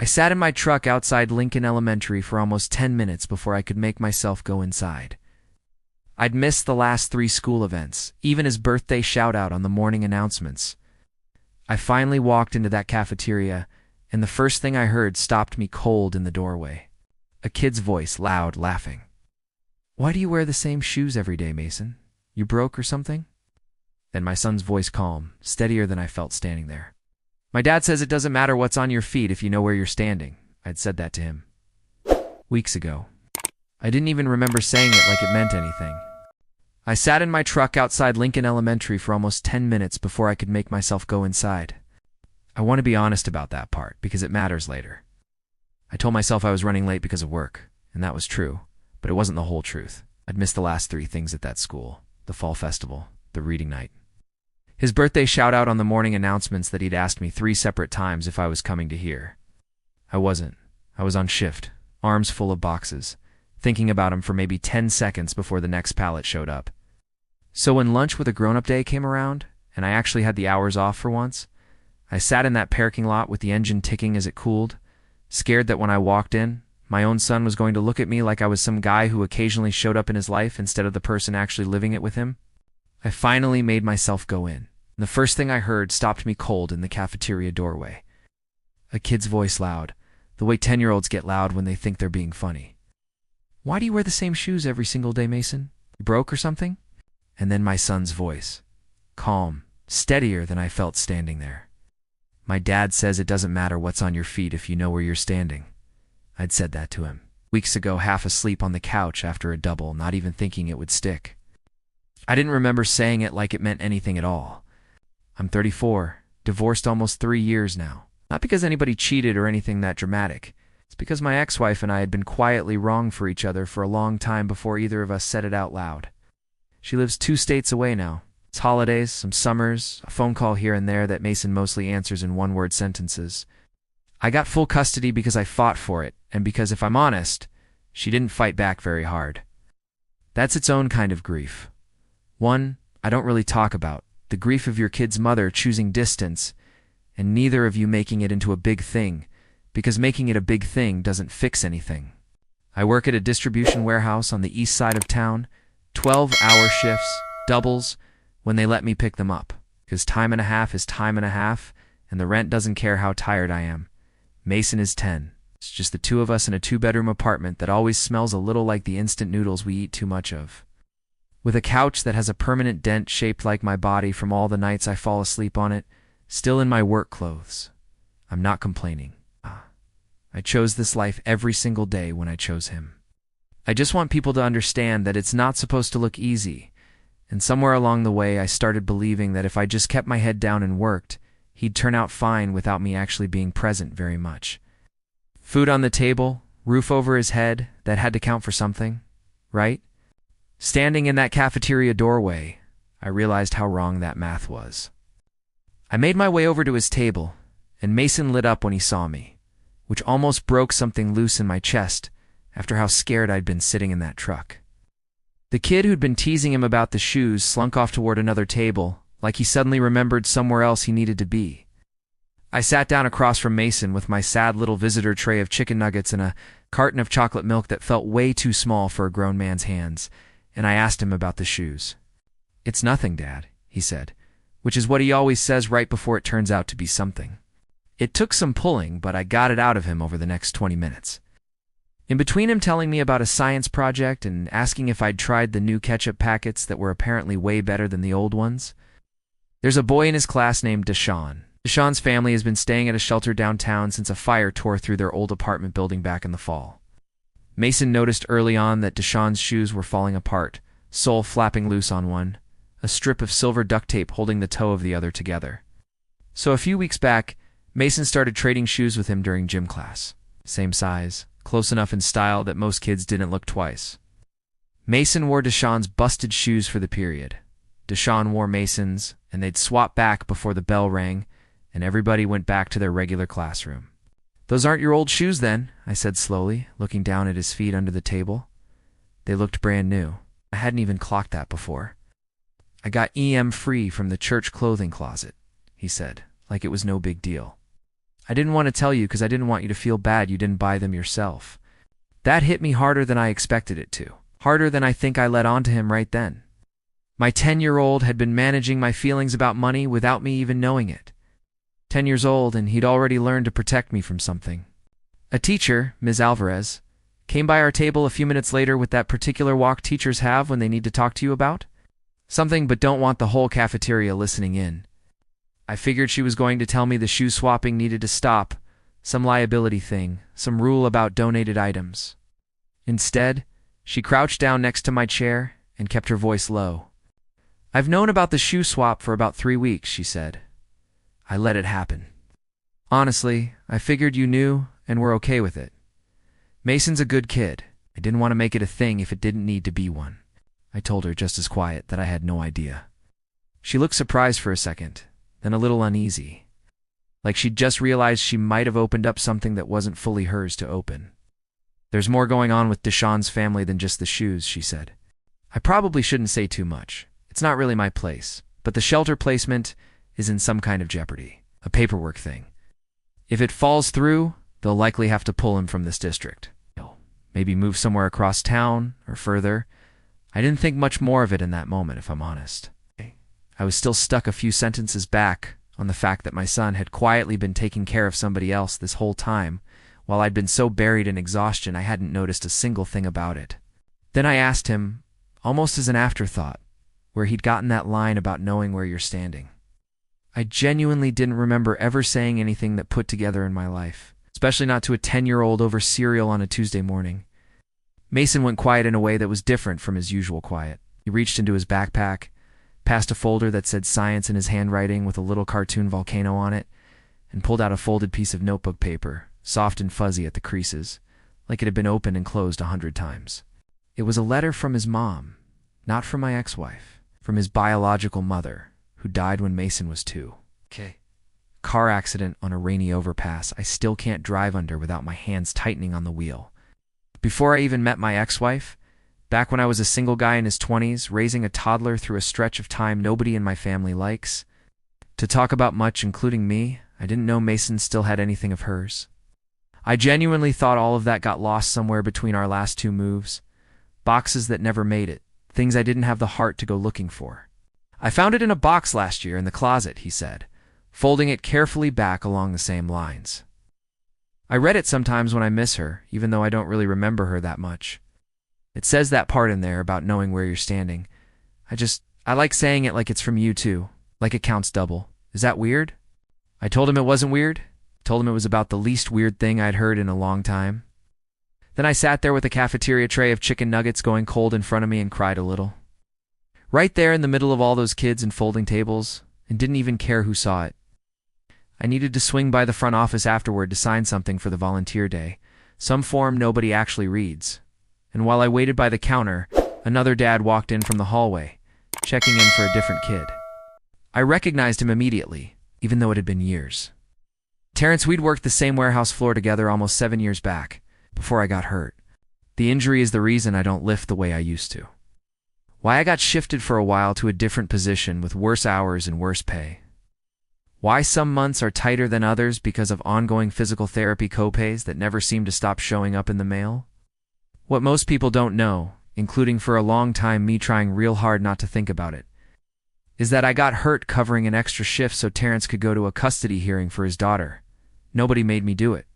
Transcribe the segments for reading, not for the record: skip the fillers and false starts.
I sat in my truck outside Lincoln Elementary for almost 10 minutes before I could make myself go inside. I'd missed the last 3 school events, even his birthday shout-out on the morning announcements. I finally walked into that cafeteria, and the first thing I heard stopped me cold in the doorway. A kid's voice, loud, laughing. "Why do you wear the same shoes every day, Mason? You broke or something?" Then my son's voice calm, steadier than I felt standing there. "My dad says it doesn't matter what's on your feet if you know where you're standing." I'd said that to him weeks ago. I didn't even remember saying it like it meant anything. I sat in my truck outside Lincoln Elementary for almost 10 minutes before I could make myself go inside. I want to be honest about that part because it matters later. I told myself I was running late because of work, and that was true, but it wasn't the whole truth. I'd missed the last 3 things at that school: the fall festival, the reading night. His birthday shout-out on the morning announcements that he'd asked me 3 separate times if I was coming to hear. I wasn't. I was on shift, arms full of boxes, thinking about him for maybe 10 seconds before the next pallet showed up. So when lunch with a grown-up day came around, and I actually had the hours off for once, I sat in that parking lot with the engine ticking as it cooled, scared that when I walked in, my own son was going to look at me like I was some guy who occasionally showed up in his life instead of the person actually living it with him. I finally made myself go in. The first thing I heard stopped me cold in the cafeteria doorway. A kid's voice, loud, the way 10-year-olds get loud when they think they're being funny. "Why do you wear the same shoes every single day, Mason? You broke or something?" And then my son's voice, calm, steadier than I felt standing there. "My dad says it doesn't matter what's on your feet if you know where you're standing." I'd said that to him weeks ago, half asleep on the couch after a double, not even thinking it would stick. I didn't remember saying it like it meant anything at all. I'm 34, divorced almost 3 years now. Not because anybody cheated or anything that dramatic. It's because my ex-wife and I had been quietly wrong for each other for a long time before either of us said it out loud. She lives 2 states away now. It's holidays, some summers, a phone call here and there that Mason mostly answers in one-word sentences. I got full custody because I fought for it, and because, if I'm honest, she didn't fight back very hard. That's its own kind of grief. One I don't really talk about, the grief of your kid's mother choosing distance, and neither of you making it into a big thing, because making it a big thing doesn't fix anything. I work at a distribution warehouse on the east side of town, 12-hour shifts, doubles, when they let me pick them up, because time and a half is time and a half, and the rent doesn't care how tired I am. Mason is 10. It's just the 2 of us in a 2-bedroom apartment that always smells a little like the instant noodles we eat too much of. With a couch that has a permanent dent shaped like my body from all the nights I fall asleep on it, still in my work clothes. I'm not complaining. I chose this life every single day when I chose him. I just want people to understand that it's not supposed to look easy, and somewhere along the way I started believing that if I just kept my head down and worked, he'd turn out fine without me actually being present very much. Food on the table, roof over his head, that had to count for something, right? Standing in that cafeteria doorway, I realized how wrong that math was. I made my way over to his table, and Mason lit up when he saw me, which almost broke something loose in my chest after how scared I'd been sitting in that truck. The kid who'd been teasing him about the shoes slunk off toward another table, like he suddenly remembered somewhere else he needed to be. I sat down across from Mason with my sad little visitor tray of chicken nuggets and a carton of chocolate milk that felt way too small for a grown man's hands, and I asked him about the shoes. "It's nothing, Dad," he said, which is what he always says right before it turns out to be something. It took some pulling, but I got it out of him over the next 20 minutes. In between him telling me about a science project and asking if I'd tried the new ketchup packets that were apparently way better than the old ones, there's a boy in his class named Deshaun. Deshaun's family has been staying at a shelter downtown since a fire tore through their old apartment building back in the fall. Mason noticed early on that Deshaun's shoes were falling apart, sole flapping loose on one, a strip of silver duct tape holding the toe of the other together. So a few weeks back, Mason started trading shoes with him during gym class. Same size, close enough in style that most kids didn't look twice. Mason wore Deshaun's busted shoes for the period. Deshaun wore Mason's, and they'd swap back before the bell rang, and everybody went back to their regular classroom. "Those aren't your old shoes then," I said slowly, looking down at his feet under the table. They looked brand new. I hadn't even clocked that before. "I got EM free from the church clothing closet," he said, like it was no big deal. I didn't want to tell you because I didn't want you to feel bad you didn't buy them yourself. That hit me harder than I expected it to. Harder than I think I let on to him right then. My 10-year-old had been managing my feelings about money without me even knowing it. 10 years old, and he'd already learned to protect me from something. A teacher, Ms. Alvarez, came by our table a few minutes later with that particular walk teachers have when they need to talk to you about something but don't want the whole cafeteria listening in. I figured she was going to tell me the shoe swapping needed to stop, some liability thing, some rule about donated items. Instead, she crouched down next to my chair and kept her voice low. I've known about the shoe swap for about 3 weeks, she said. I let it happen. Honestly, I figured you knew and were okay with it. Mason's a good kid. I didn't want to make it a thing if it didn't need to be one. I told her just as quiet that I had no idea. She looked surprised for a second, then a little uneasy, like she'd just realized she might have opened up something that wasn't fully hers to open. There's more going on with Deshawn's family than just the shoes, she said. I probably shouldn't say too much. It's not really my place, but the shelter placement is in some kind of jeopardy, a paperwork thing. If it falls through, they'll likely have to pull him from this district. Maybe move somewhere across town or further. I didn't think much more of it in that moment, if I'm honest. I was still stuck a few sentences back on the fact that my son had quietly been taking care of somebody else this whole time, while I'd been so buried in exhaustion I hadn't noticed a single thing about it. Then I asked him, almost as an afterthought, where he'd gotten that line about knowing where you're standing. I genuinely didn't remember ever saying anything that put together in my life, especially not to a 10-year-old over cereal on a Tuesday morning. Mason went quiet in a way that was different from his usual quiet. He reached into his backpack, passed a folder that said science in his handwriting with a little cartoon volcano on it, and pulled out a folded piece of notebook paper, soft and fuzzy at the creases, like it had been opened and closed 100 times. It was a letter from his mom, not from my ex-wife, from his biological mother, who died when Mason was 2. Car accident on a rainy overpass I still can't drive under without my hands tightening on the wheel. Before I even met my ex-wife, back when I was a single guy in his 20s, raising a toddler through a stretch of time nobody in my family likes, to talk about much, including me, I didn't know Mason still had anything of hers. I genuinely thought all of that got lost somewhere between our last 2 moves. Boxes that never made it, things I didn't have the heart to go looking for. I found it in a box last year in the closet, he said, folding it carefully back along the same lines. I read it sometimes when I miss her, even though I don't really remember her that much. It says that part in there about knowing where you're standing. I like saying it like it's from you too, like it counts double. Is that weird? I told him it wasn't weird. Told him it was about the least weird thing I'd heard in a long time. Then I sat there with a cafeteria tray of chicken nuggets going cold in front of me and cried a little. Right there in the middle of all those kids and folding tables, and didn't even care who saw it. I needed to swing by the front office afterward to sign something for the volunteer day, some form nobody actually reads. And while I waited by the counter, another dad walked in from the hallway, checking in for a different kid. I recognized him immediately, even though it had been years. Terrence, we'd worked the same warehouse floor together almost 7 years back, before I got hurt. The injury is the reason I don't lift the way I used to. Why I got shifted for a while to a different position with worse hours and worse pay. Why some months are tighter than others because of ongoing physical therapy copays that never seem to stop showing up in the mail. What most people don't know, including for a long time me trying real hard not to think about it, is that I got hurt covering an extra shift so Terrence could go to a custody hearing for his daughter. Nobody made me do it.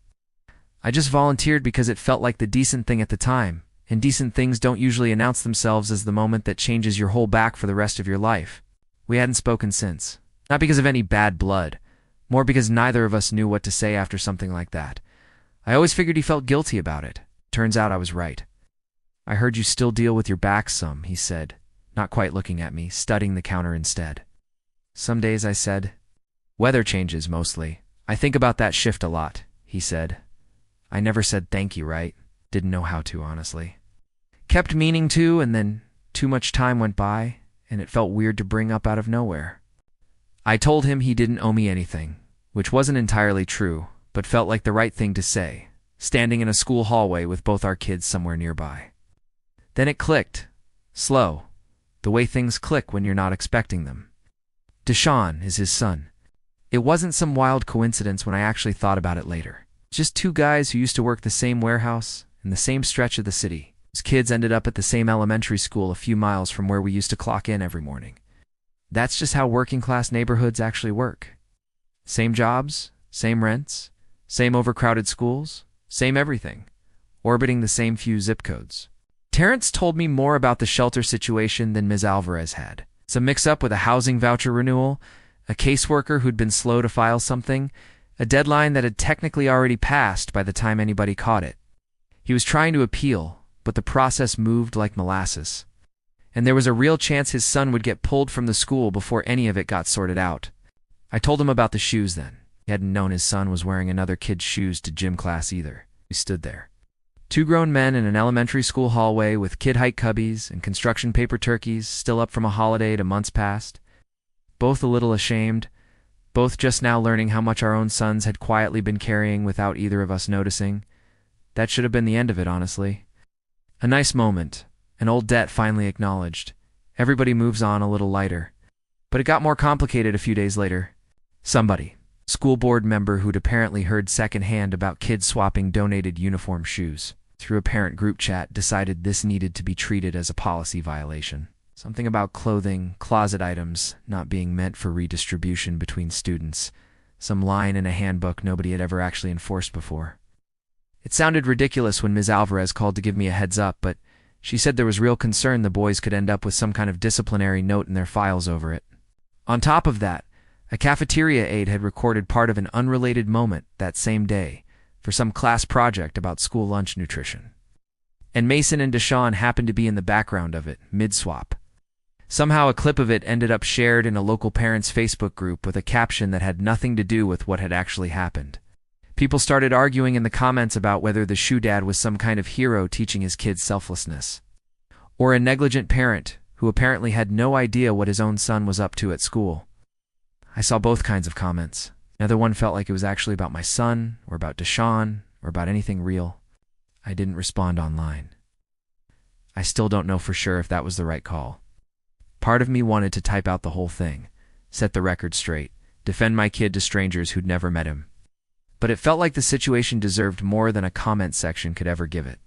I just volunteered because it felt like the decent thing at the time, and decent things don't usually announce themselves as the moment that changes your whole back for the rest of your life. We hadn't spoken since. Not because of any bad blood, more because neither of us knew what to say after something like that. I always figured he felt guilty about it. Turns out I was right. I heard you still deal with your back some, he said, not quite looking at me, studying the counter instead. Some days, I said. Weather changes, mostly. I think about that shift a lot, he said. I never said thank you, right? Didn't know how to, honestly. Kept meaning to, and then too much time went by, and it felt weird to bring up out of nowhere. I told him he didn't owe me anything, which wasn't entirely true, but felt like the right thing to say, standing in a school hallway with both our kids somewhere nearby. Then it clicked. Slow. The way things click when you're not expecting them. Deshawn is his son. It wasn't some wild coincidence when I actually thought about it later. Just two guys who used to work the same warehouse in the same stretch of the city. His kids ended up at the same elementary school a few miles from where we used to clock in every morning. That's just how working-class neighborhoods actually work. Same jobs, same rents, same overcrowded schools, same everything, orbiting the same few zip codes. Terrence told me more about the shelter situation than Ms. Alvarez had. It's a mix-up with a housing voucher renewal, a caseworker who'd been slow to file something, a deadline that had technically already passed by the time anybody caught it. He was trying to appeal, but the process moved like molasses. And there was a real chance his son would get pulled from the school before any of it got sorted out. I told him about the shoes then. He hadn't known his son was wearing another kid's shoes to gym class either. We stood there. Two grown men in an elementary school hallway with kid-height cubbies and construction paper turkeys still up from a holiday to months past. Both a little ashamed, both just now learning how much our own sons had quietly been carrying without either of us noticing. That should have been the end of it, honestly. A nice moment, an old debt finally acknowledged. Everybody moves on a little lighter. But it got more complicated a few days later. Somebody, school board member who'd apparently heard secondhand about kids swapping donated uniform shoes, through a parent group chat decided this needed to be treated as a policy violation. Something about clothing, closet items, not being meant for redistribution between students. Some line in a handbook nobody had ever actually enforced before. It sounded ridiculous when Ms. Alvarez called to give me a heads up, but she said there was real concern the boys could end up with some kind of disciplinary note in their files over it. On top of that, a cafeteria aide had recorded part of an unrelated moment that same day for some class project about school lunch nutrition. And Mason and Deshawn happened to be in the background of it, mid-swap. Somehow a clip of it ended up shared in a local parents' Facebook group with a caption that had nothing to do with what had actually happened. People started arguing in the comments about whether the shoe dad was some kind of hero teaching his kids selflessness, or a negligent parent who apparently had no idea what his own son was up to at school. I saw both kinds of comments. Neither one felt like it was actually about my son, or about Deshawn, or about anything real. I didn't respond online. I still don't know for sure if that was the right call. Part of me wanted to type out the whole thing, set the record straight, defend my kid to strangers who'd never met him. But it felt like the situation deserved more than a comment section could ever give it.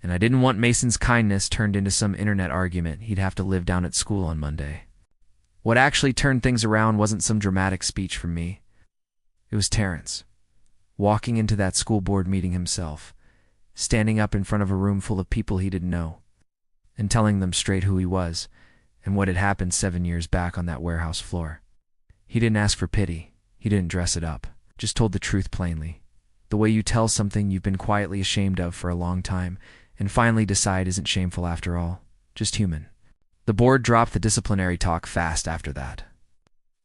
And I didn't want Mason's kindness turned into some internet argument he'd have to live down at school on Monday. What actually turned things around wasn't some dramatic speech from me. It was Terrence, walking into that school board meeting himself, standing up in front of a room full of people he didn't know, and telling them straight who he was and what had happened 7 years back on that warehouse floor. He didn't ask for pity. He didn't dress it up. Just told the truth plainly. The way you tell something you've been quietly ashamed of for a long time and finally decide isn't shameful after all. Just human. The board dropped the disciplinary talk fast after that.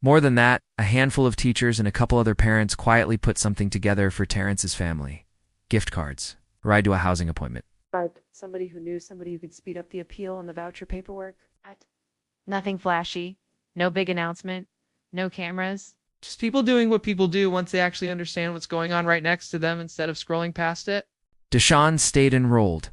More than that, a handful of teachers and a couple other parents quietly put something together for Terrence's family. Gift cards. A ride to a housing appointment. Somebody who knew somebody who could speed up the appeal on the voucher paperwork. Nothing flashy. No big announcement. No cameras. Just people doing what people do once they actually understand what's going on right next to them instead of scrolling past it. Deshawn stayed enrolled.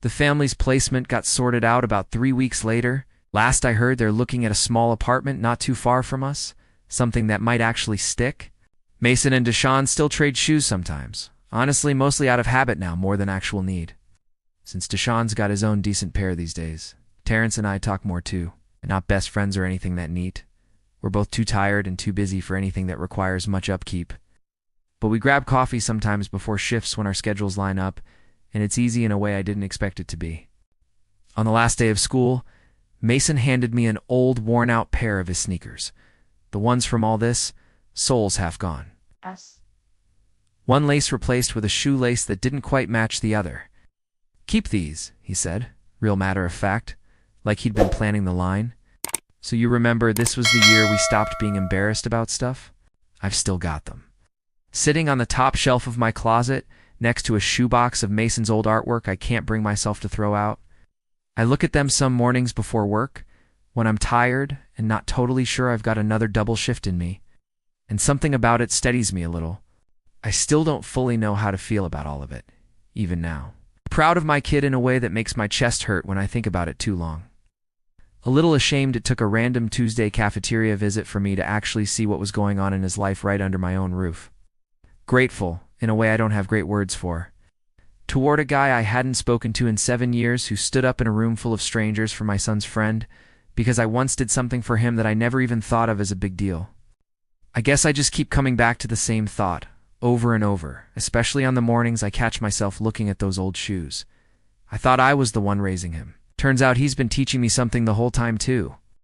The family's placement got sorted out about 3 weeks later. Last I heard, they're looking at a small apartment not too far from us, something that might actually stick. Mason and Deshawn still trade shoes sometimes. Honestly, mostly out of habit now more than actual need. Since Deshawn's got his own decent pair these days. Terrence and I talk more too, and not best friends or anything that neat. We're both too tired and too busy for anything that requires much upkeep. But we grab coffee sometimes before shifts when our schedules line up, and it's easy in a way I didn't expect it to be. On the last day of school, Mason handed me an old, worn-out pair of his sneakers. The ones from all this, soles half gone. One lace replaced with a shoelace that didn't quite match the other. "Keep these," he said, real matter of fact, like he'd been planning the line. "So you remember this was the year we stopped being embarrassed about stuff? I've still got them. Sitting on the top shelf of my closet, next to a shoebox of Mason's old artwork I can't bring myself to throw out. I look at them some mornings before work, when I'm tired and not totally sure I've got another double shift in me, and something about it steadies me a little. I still don't fully know how to feel about all of it, even now. Proud of my kid in a way that makes my chest hurt when I think about it too long. A little ashamed it took a random Tuesday cafeteria visit for me to actually see what was going on in his life right under my own roof. Grateful, in a way I don't have great words for. Toward a guy I hadn't spoken to in 7 years who stood up in a room full of strangers for my son's friend, because I once did something for him that I never even thought of as a big deal. I guess I just keep coming back to the same thought, over and over, especially on the mornings I catch myself looking at those old shoes. I thought I was the one raising him. Turns out he's been teaching me something the whole time too.